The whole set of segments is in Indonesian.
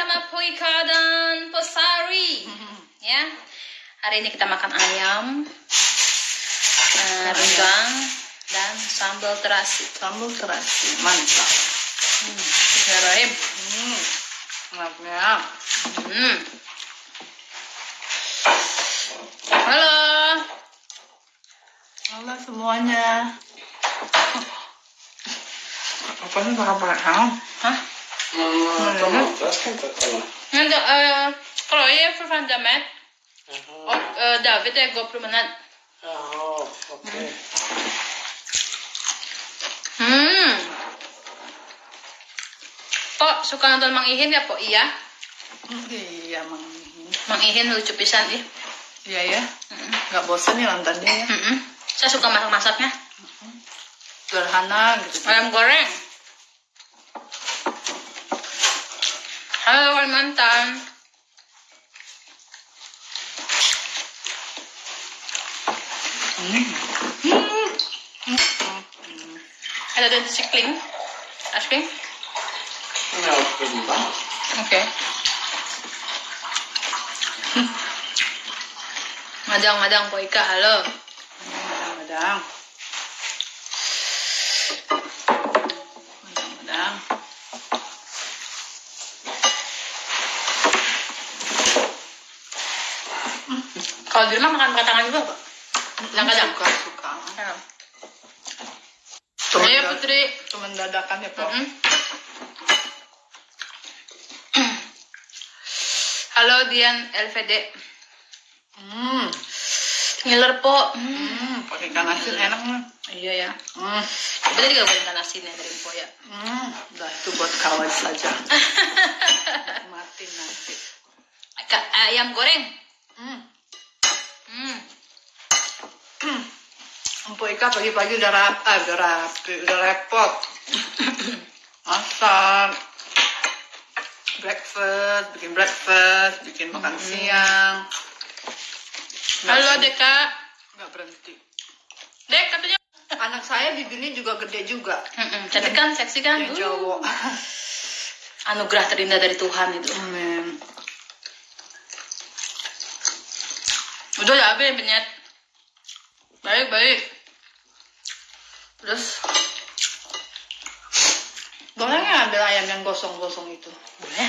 sama Poika dan Posari. Ya, hari ini kita makan ayam, rendang, dan sambal terasi. Sambal terasi, mantap. Bismillahirrahmanirrahim. Enak ya. Halo. Halo semuanya. Apa nih pakai Hah? Nanti kalau ya Firvan Jamet, David ya 20 menit. Oh, oke. Kok suka nonton Mang Ihin ya, Pok? Iya. Iya, Mang Ihin lucu pisan ih. Iya ya. Nggak bosan nih nontonnya ya. Saya suka masak-masaknya. Sederhana gitu. Ayam goreng. Halo Kalimantan. Ada dan sikling. Asking? Ja, prima. Oke. Madang-madang Po Ika, halo. Madang. Kalau di rumah makan pakai tangan juga, Pak? Kadang-kadang. Suka. Ayo Putri. Cuman dadakan ya, Pak. Halo Dian LVD. Ngiler Po. Pakai ikan asin enak nih. Iya ya. Kita juga boleh ikan asin ya dari Po ya. Udah itu buat kawan saja. Mati nanti. Ayam goreng. Empuk Ika pagi-pagi udah rapi, udah repot. Masak, bikin breakfast, bikin makan siang. Halo Deka. Nggak berhenti. Dek, katanya. Anak saya di dunia juga gede juga. Cantik kan, seksi kan? Yang cowok. Anugerah terindah dari Tuhan itu. Amin. Udah ya, Abi, penyet. Baik. Terus Boleh nggak ambil ayam yang gosong-gosong itu? boleh.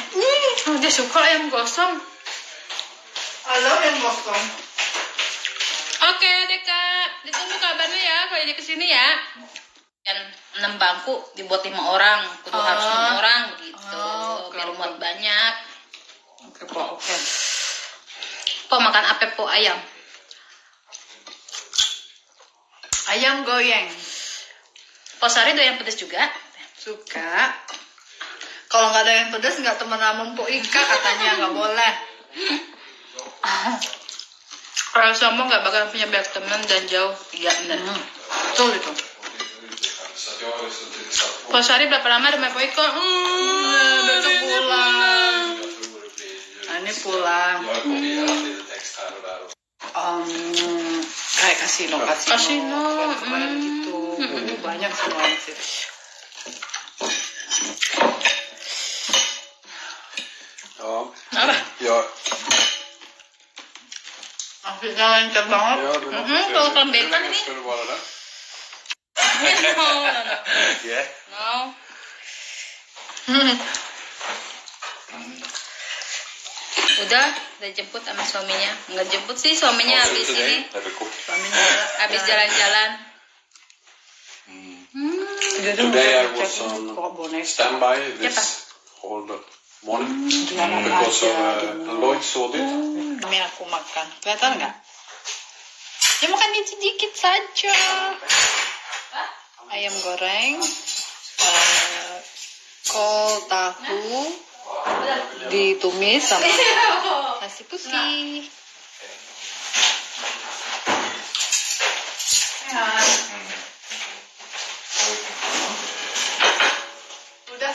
Dia suka ayam gosong. Halo yang gosong. Oke, Deka. Ditunggu kabarnya ya kalau dia kesini ya. Dan 6 bangku dibuat 5 orang. Kudu harus 6 orang begitu. Oke, Biar oke. muat banyak. Oke, Pak. Oke. Po makan apa Po? Ayam. Ayam goyang. Po Sari doyan pedas juga. Suka. Kalau nggak ada yang pedas nggak temen sama Mpok Ika katanya nggak boleh. Kalau sombong nggak bakal punya banyak teman dan jauh. Iya benar. Betul itu. Po Sari berapa lama rumah Po Iko? Besok pulang. Nah, ini pulang. Kayak kasino. Kasino. Gitu. Banyak semua di situ. Ja. Apa? Ja. Akhirnya lancar banget. Ja, du måste Kalau hur kelembekan länge ini. ska du vara där? No. Yeah. No. Udah jemput sama suaminya. Nggak jemput sih, suaminya habis ini. Suaminya Habis jalan-jalan. Today I was on boneka. standby this whole morning because of Lloyd's audit. Kami aku makan. Kelihatan nggak? Ya makan dikit saja. Ayam goreng, kol tahu ditumis sama nasi putih. Udah.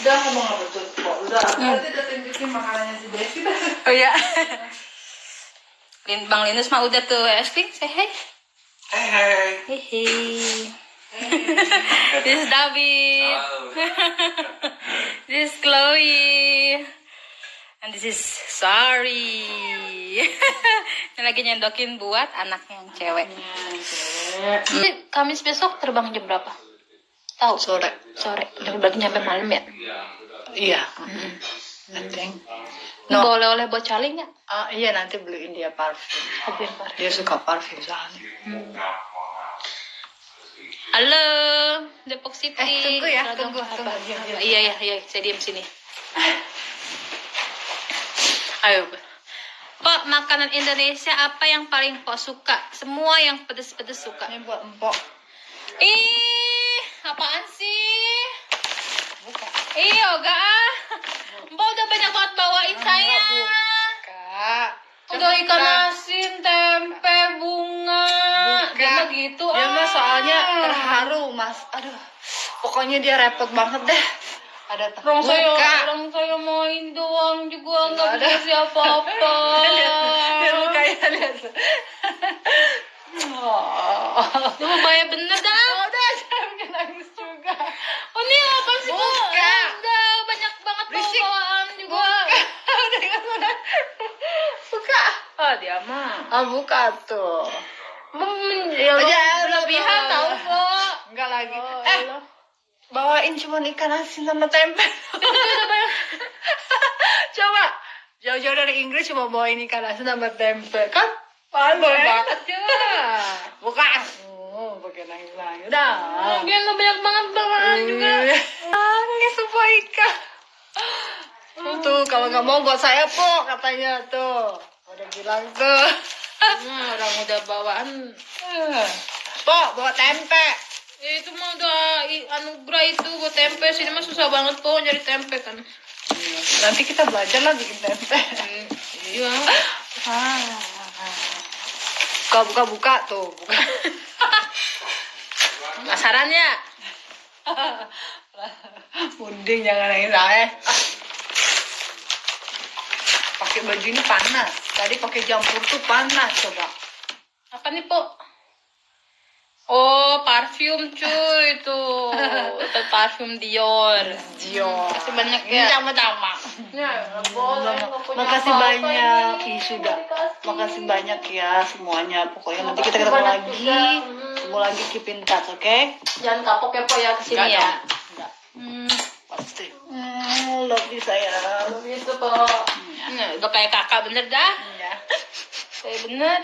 Udah ngomong apa tuh? Udah. Nanti udah tunjukin makanannya si Desi. Oh ya. Bang Linus mah udah tuh, Esping, say hey. Hey. Hehe. This is David. This is Chloe. And this is Sari. Ini lagi nyendokin buat anaknya yang cewek. Kamis besok terbang jam berapa? Tahu? Sore. Berarti nyampe malam ya? Iya. I think. Boleh oleh buat Charlie nggak? Iya, nanti beliin dia parfum. Dia suka parfum soalnya. Halo, Depok City. Tunggu ya, Halo, tunggu. Iya, saya diam sini. Ayo. Pok, makanan Indonesia apa yang paling Pok suka? Semua yang pedes-pedes suka. Ini buat empok. Ih, apaan sih? Buka. Ih, yoga ah. Mbak udah banyak banget bawain saya. Buka. Udah ikan asin, tempe, bunga. Dia mah gitu. Dia mah soalnya terharu, Mas. Aduh. Pokoknya dia repot banget deh. Ada Orang saya main doang juga nggak ada. bisa siapa-apa. Lihat mukanya, lihat. Itu mah bahaya bener dah. Udah, jangan bikin nangis juga. Oh ini apa sih Bu? Buka. Udah banyak banget Berisik. bawaan juga. Udah kan? Buka. Dia mah. Buka tuh. Ya Aja, berlebihan udah. tau kok. Enggak lagi. Allah. Bawain cuma ikan asin sama tempe. Coba jauh-jauh dari Inggris cuma bawain ikan asin sama tempe kan? Boleh banget juga. buka. Pakai nangis. Udah. Dia nggak banyak banget bawaan juga. Nangis semua ikan. Tuh kalau nggak mau buat saya po katanya tuh. Udah bilang tuh. Orang udah bawaan. Po bawa tempe. Ya, itu mah udah anugerah itu buat tempe. Sini mah susah banget po nyari tempe kan. Nanti kita belajar lah bikin tempe. Iya. Buka tuh. Buka. Penasaran ya? Puding jangan nangis saya. Pakai baju ini panas. Tadi pakai jampur tuh panas coba. Apa nih po? Oh, parfum cuy itu. Itu parfum Dior. Makasih banyak ya. Sama-sama. Ya, boleh. Makasih banyak. Sudah. Makasih banyak ya semuanya. Pokoknya nanti kita ketemu lagi. Ketemu lagi keep in touch, oke? Jangan kapok ya po ya kesini ya. Enggak. Hmm. Pasti. Love you sayang. Begitu po. Nah, udah kayak kakak bener dah. Ya. Kayak bener.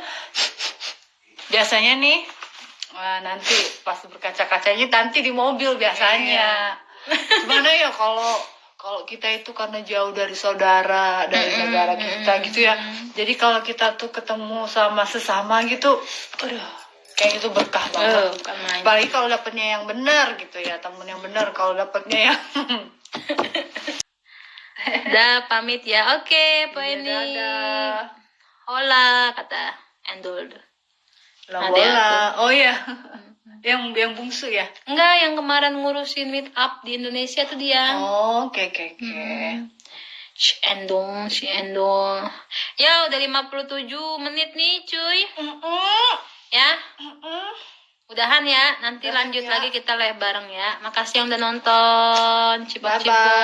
Biasanya nih nanti pas berkaca-kacanya nanti di mobil biasanya. Gimana ya kalau kita itu karena jauh dari saudara dari negara kita gitu ya. Jadi kalau kita tuh ketemu sama sesama gitu, aduh, kayak itu berkah banget. Bukan main. Apalagi kalau dapetnya yang benar gitu ya, temen yang benar. Kalau dapetnya yang Dah pamit ya. Oke, po ini. dadah. Hola kata Endul. Bola. Oh ya. yang bungsu ya. Enggak, yang kemarin ngurusin meet up di Indonesia tuh dia. Oh, oke. Si Endong. Ya, udah 57 menit nih, cuy. Ya. Udahan ya, nanti Udahan lanjut ya. lagi kita live bareng ya. Makasih yang udah nonton. Cipok-cipok. Bye-bye.